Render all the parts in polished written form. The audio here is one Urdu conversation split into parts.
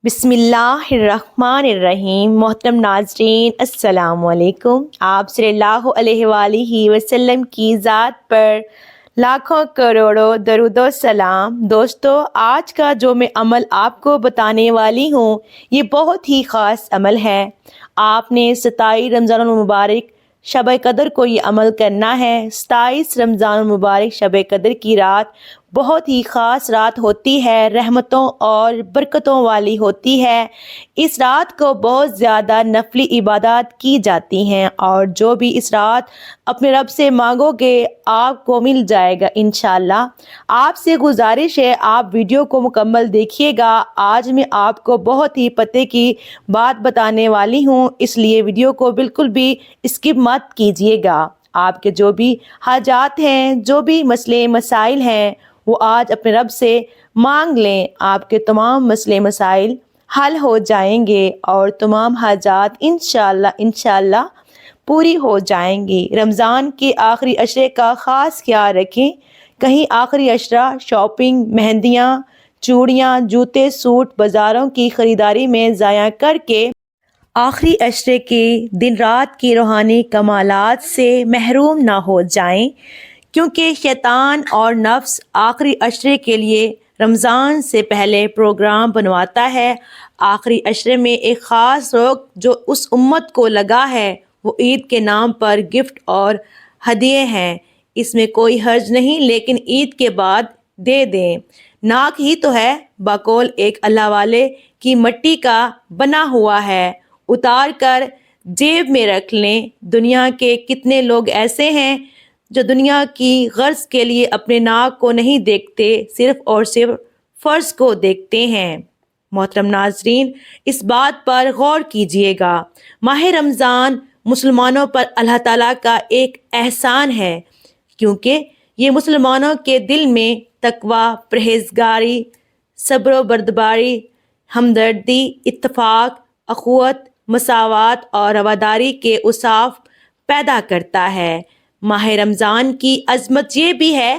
بسم اللہ الرحمن الرحیم۔ محترم ناظرین السلام علیکم۔ آپ صلی اللہ علیہ وآلہ وسلم کی ذات پر لاکھوں کروڑوں درود و سلام۔ دوستو، آج کا جو میں عمل آپ کو بتانے والی ہوں یہ بہت ہی خاص عمل ہے۔ آپ نے 27 رمضان المبارک شب قدر کو یہ عمل کرنا ہے۔ 27 رمضان المبارک شب قدر کی رات بہت ہی خاص رات ہوتی ہے، رحمتوں اور برکتوں والی ہوتی ہے۔ اس رات کو بہت زیادہ نفلی عبادات کی جاتی ہیں اور جو بھی اس رات اپنے رب سے مانگو گے آپ کو مل جائے گا انشاءاللہ۔ آپ سے گزارش ہے آپ ویڈیو کو مکمل دیکھیے گا۔ آج میں آپ کو بہت ہی پتے کی بات بتانے والی ہوں، اس لیے ویڈیو کو بالکل بھی اسکپ مت کیجیے گا۔ آپ کے جو بھی حاجات ہیں، جو بھی مسئلے مسائل ہیں، وہ آج اپنے رب سے مانگ لیں۔ آپ کے تمام مسئلے مسائل حل ہو جائیں گے اور تمام حاجات انشاءاللہ پوری ہو جائیں گی۔ رمضان کے آخری عشرے کا خاص خیال رکھیں۔ کہیں آخری عشرہ شاپنگ، مہندیاں، چوڑیاں، جوتے، سوٹ، بازاروں کی خریداری میں ضائع کر کے آخری عشرے کے دن رات کی روحانی کمالات سے محروم نہ ہو جائیں، کیونکہ شیطان اور نفس آخری عشرے کے لیے رمضان سے پہلے پروگرام بنواتا ہے۔ آخری عشرے میں ایک خاص روک جو اس امت کو لگا ہے وہ عید کے نام پر گفٹ اور ہدیے ہیں۔ اس میں کوئی حرج نہیں، لیکن عید کے بعد دے دیں۔ ناک ہی تو ہے، بقول ایک اللہ والے کی مٹی کا بنا ہوا ہے، اتار کر جیب میں رکھ لیں۔ دنیا کے کتنے لوگ ایسے ہیں جو دنیا کی غرض کے لیے اپنے ناک کو نہیں دیکھتے، صرف اور صرف فرض کو دیکھتے ہیں۔ محترم ناظرین، اس بات پر غور کیجیے گا۔ ماہ رمضان مسلمانوں پر اللہ تعالیٰ کا ایک احسان ہے، کیونکہ یہ مسلمانوں کے دل میں تقویٰ، پرہیزگاری، صبر و بردباری، ہمدردی، اتفاق، اخوت، مساوات اور رواداری کے اوصاف پیدا کرتا ہے۔ ماہ رمضان کی عظمت یہ بھی ہے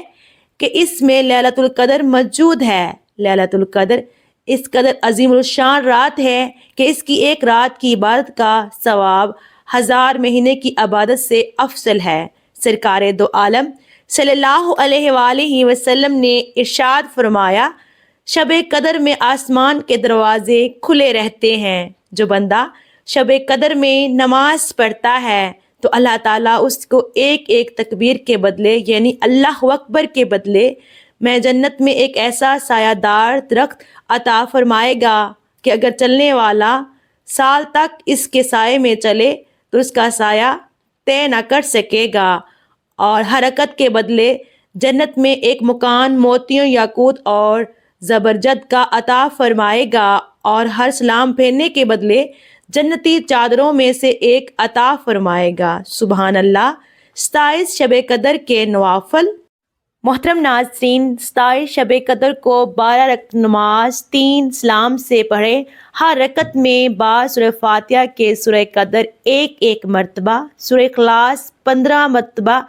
کہ اس میں لیلۃ القدر موجود ہے۔ لیلۃ القدر اس قدر عظیم الشان رات ہے کہ اس کی ایک رات کی عبادت کا ثواب 1000 مہینے کی عبادت سے افضل ہے۔ سرکار دو عالم صلی اللہ علیہ وآلہ وسلم نے ارشاد فرمایا، شب قدر میں آسمان کے دروازے کھلے رہتے ہیں۔ جو بندہ شب قدر میں نماز پڑھتا ہے تو اللہ تعالیٰ اس کو ایک ایک تکبیر کے بدلے، یعنی اللہ اکبر کے بدلے میں جنت میں ایک ایسا سایہ دار درخت عطا فرمائے گا کہ اگر چلنے والا سال تک اس کے سائے میں چلے تو اس کا سایہ طے نہ کر سکے گا، اور حرکت کے بدلے جنت میں ایک مکان موتیوں، یاقوت اور زبرجد کا عطا فرمائے گا، اور ہر سلام پھیرنے کے بدلے جنتی چادروں میں سے ایک عطا فرمائے گا۔ سبحان اللہ۔ 27 شب قدر کے نوافل۔ محترم ناظرین، 27 شب قدر کو 12 رکعت نماز 3 سلام سے پڑھیں۔ ہر رکعت میں بعد سورہ فاتحہ کے سورہ قدر ایک مرتبہ، سورہ اخلاص 15 مرتبہ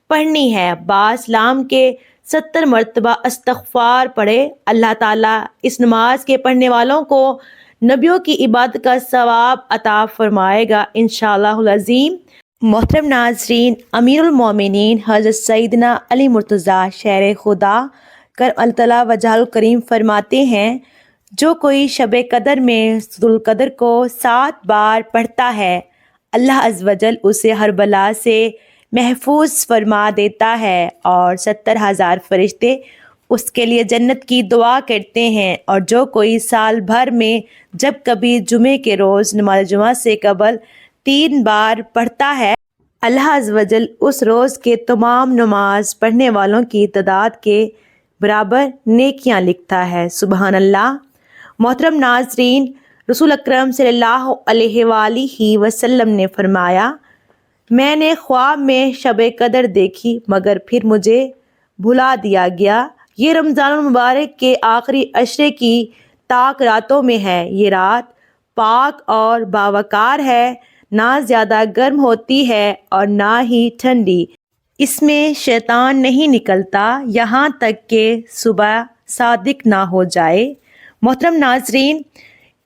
پڑھنی ہے۔ بعد سلام کے 70 مرتبہ استغفار پڑھے۔ اللہ تعالیٰ اس نماز کے پڑھنے والوں کو نبیوں کی عبادت کا ثواب عطا فرمائے گا انشاءاللہ العظیم۔ محترم ناظرین، امیر المومنین حضرت سیدنا علی مرتضیٰ شہر خدا کرم اللہ تعالیٰ وجہ الکریم فرماتے ہیں، جو کوئی شب قدر میں سورۃ القدر کو 7 بار پڑھتا ہے، اللہ عز و جل اسے ہر بلا سے محفوظ فرما دیتا ہے، اور 70,000 فرشتے اس کے لیے جنت کی دعا کرتے ہیں۔ اور جو کوئی سال بھر میں جب کبھی جمعے کے روز نماز جمعہ سے قبل 3 بار پڑھتا ہے، اللہ عز و جل اس روز کے تمام نماز پڑھنے والوں کی تعداد کے برابر نیکیاں لکھتا ہے۔ سبحان اللہ۔ محترم ناظرین، رسول اکرم صلی اللہ علیہ وآلہ وسلم نے فرمایا، میں نے خواب میں شب قدر دیکھی مگر پھر مجھے بھلا دیا گیا۔ یہ رمضان المبارک کے آخری عشرے کی طاق راتوں میں ہے۔ یہ رات پاک اور باوقار ہے، نہ زیادہ گرم ہوتی ہے اور نہ ہی ٹھنڈی۔ اس میں شیطان نہیں نکلتا یہاں تک کہ صبح صادق نہ ہو جائے۔ محترم ناظرین،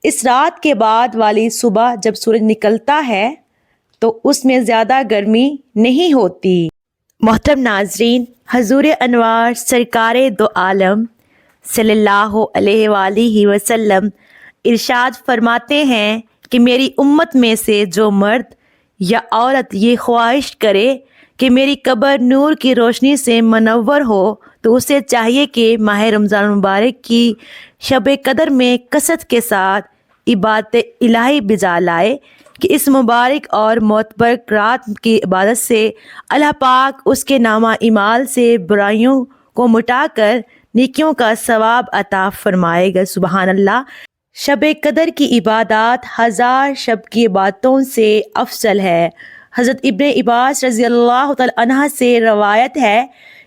اس رات کے بعد والی صبح جب سورج نکلتا ہے تو اس میں زیادہ گرمی نہیں ہوتی۔ محترم ناظرین، حضور انوار سرکار دو عالم صلی اللہ علیہ وآلہ وسلم ارشاد فرماتے ہیں کہ میری امت میں سے جو مرد یا عورت یہ خواہش کرے کہ میری قبر نور کی روشنی سے منور ہو تو اسے چاہیے کہ ماہ رمضان مبارک کی شب قدر میں کثرت کے ساتھ عبادت الہی بجا لائے کہ اس مبارک اور معتبر رات کی عبادت سے اللہ پاک اس کے نامہ اعمال سے برائیوں کو مٹا کر نیکیوں کا ثواب عطا فرمائے گا۔ سبحان اللہ۔ شب قدر کی عبادات ہزار شب کی عبادتوں سے افضل ہے۔ حضرت ابن عباس رضی اللہ تعالی عنہ سے روایت ہے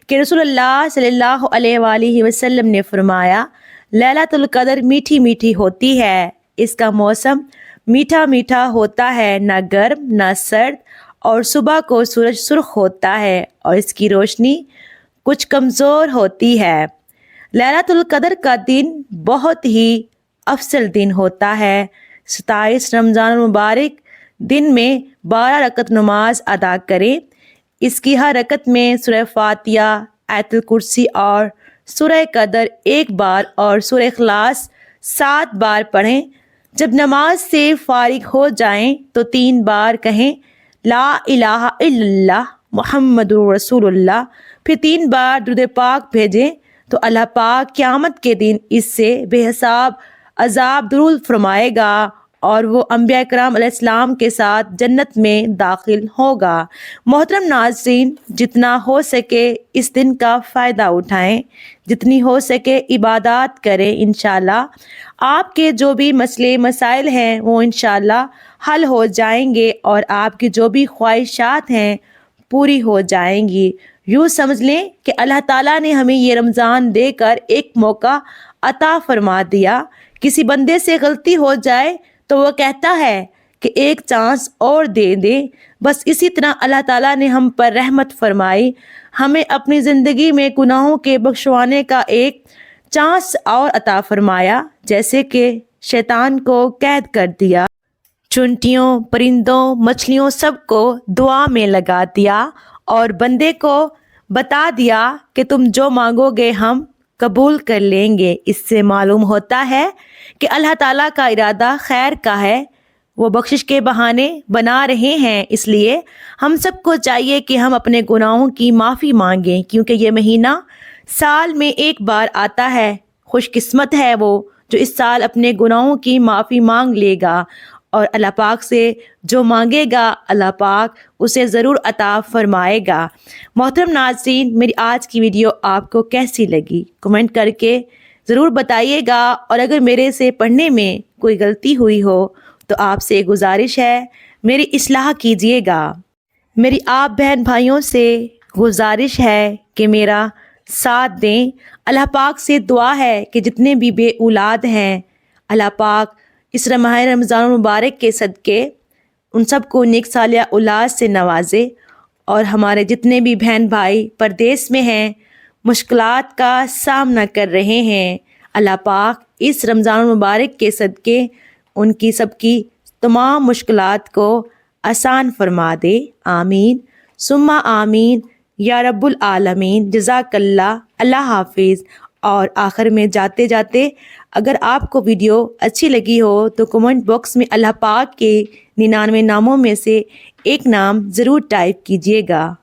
کہ رسول اللہ صلی اللہ علیہ وآلہ وسلم نے فرمایا، لیلۃ القدر میٹھی میٹھی ہوتی ہے، اس کا موسم میٹھا میٹھا ہوتا ہے، نہ گرم نہ سرد، اور صبح کو سورج سرخ ہوتا ہے اور اس کی روشنی کچھ کمزور ہوتی ہے۔ لیلۃ القدر کا دن بہت ہی افضل دن ہوتا ہے۔ 27 رمضان مبارک دن میں 12 رکعت نماز ادا کریں۔ اس کی ہر رکعت میں سورہ فاتحہ، آیت الکرسی اور سورہ قدر 1 بار اور سورہ اخلاص 7 بار پڑھیں۔ جب نماز سے فارغ ہو جائیں تو 3 بار کہیں لا الہ الا اللہ محمد رسول اللہ، پھر 3 بار درود پاک بھیجیں تو اللہ پاک قیامت کے دن اس سے بے حساب عذاب دور فرمائے گا اور وہ انبیاء کرام علیہ السلام کے ساتھ جنت میں داخل ہوگا۔ محترم ناظرین، جتنا ہو سکے اس دن کا فائدہ اٹھائیں، جتنی ہو سکے عبادات کریں۔ انشاءاللہ آپ کے جو بھی مسئلے مسائل ہیں وہ انشاءاللہ حل ہو جائیں گے اور آپ کی جو بھی خواہشات ہیں پوری ہو جائیں گی۔ یوں سمجھ لیں کہ اللہ تعالیٰ نے ہمیں یہ رمضان دے کر ایک موقع عطا فرما دیا۔ کسی بندے سے غلطی ہو جائے تو وہ کہتا ہے کہ ایک چانس اور دے دیں۔ بس اسی طرح اللہ تعالیٰ نے ہم پر رحمت فرمائی، ہمیں اپنی زندگی میں گناہوں کے بخشوانے کا ایک چانس اور عطا فرمایا، جیسے کہ شیطان کو قید کر دیا، چونٹیوں، پرندوں، مچھلیوں سب کو دعا میں لگا دیا اور بندے کو بتا دیا کہ تم جو مانگو گے ہم قبول کر لیں گے۔ اس سے معلوم ہوتا ہے کہ اللہ تعالیٰ کا ارادہ خیر کا ہے، وہ بخشش کے بہانے بنا رہے ہیں۔ اس لیے ہم سب کو چاہیے کہ ہم اپنے گناہوں کی معافی مانگیں، کیونکہ یہ مہینہ سال میں ایک بار آتا ہے۔ خوش قسمت ہے وہ جو اس سال اپنے گناہوں کی معافی مانگ لے گا اور اللہ پاک سے جو مانگے گا اللہ پاک اسے ضرور عطا فرمائے گا۔ محترم ناظرین، میری آج کی ویڈیو آپ کو کیسی لگی کمنٹ کر کے ضرور بتائیے گا، اور اگر میرے سے پڑھنے میں کوئی غلطی ہوئی ہو تو آپ سے گزارش ہے میری اصلاح کیجیے گا۔ میری آپ بہن بھائیوں سے گزارش ہے کہ میرا ساتھ دیں۔ اللہ پاک سے دعا ہے کہ جتنے بھی بے اولاد ہیں اللہ پاک اس ماہ رمضان مبارک کے صدقے ان سب کو نیک صالحہ اولاد سے نوازے، اور ہمارے جتنے بھی بہن بھائی پردیس میں ہیں، مشکلات کا سامنا کر رہے ہیں، اللہ پاک اس رمضان مبارک کے صدقے ان کی سب کی تمام مشکلات کو آسان فرما دے۔ آمین ثم آمین یا رب العالمین۔ جزاک اللہ۔ اللہ حافظ۔ اور آخر میں جاتے جاتے اگر آپ کو ویڈیو اچھی لگی ہو تو کمنٹ باکس میں اللہ پاک کے 99 ناموں میں سے ایک نام ضرور ٹائپ کیجیے گا۔